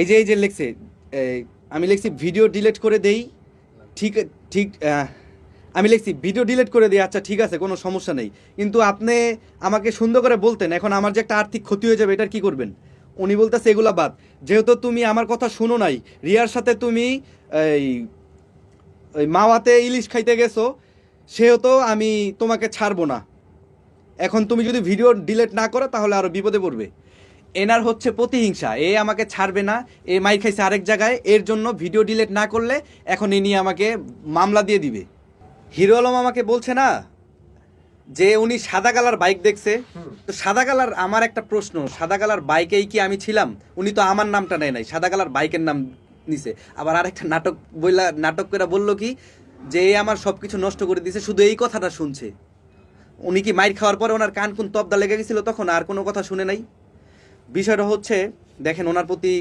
এই যে লিখছে, আমি লিখছি ভিডিও ডিলিট করে দেই। ঠিক ঠিক আমি লিখছি ভিডিও ডিলিট করে দিই, আচ্ছা ঠিক আছে কোনো সমস্যা নেই, কিন্তু আপনি আমাকে সুন্দর করে বলতেন এখন আমার যে একটা আর্থিক ক্ষতি হয়ে যাবে এটার কি করবেন। উনি বলতেছে এগুলা বাদ, যেহেতু তুমি আমার কথা শুনো নাই, রিয়ার সাথে তুমি এই ওই মাওয়াতে ইলিশ খাইতে গেছো, সেহেতু আমি তোমাকে ছাড়বো না। এখন তুমি যদি ভিডিও ডিলিট না করো তাহলে আরো বিপদে পড়বে। এনার হচ্ছে প্রতিহিংসা, এ আমাকে ছাড়বে না, এ মাইর খাইছে আরেক জায়গায়, এর জন্য ভিডিও ডিলিট না করলে এখন ইনি আমাকে মামলা দিয়ে দিবে। হিরো আলম আমাকে বলছে না যে উনি সাদা কালার বাইক দেখছে, তো সাদা কালার, আমার একটা প্রশ্ন, সাদা কালার বাইকেই কি আমি ছিলাম? উনি তো আমার নামটা নেয় নাই, সাদা কালার বাইকের নাম নিছে। আবার আরেকটা নাটক করে বললো কি যে এ আমার সব কিছু নষ্ট করে দিয়েছে, শুধু এই কথাটা শুনছে। উনি কি মাইর খাওয়ার পরে ওনার কান কোন তবদা লেগে গেছিল তখন আর কোনো কথা শুনে নাই? বিষয়টা হচ্ছে দেখেন ওনার প্রতি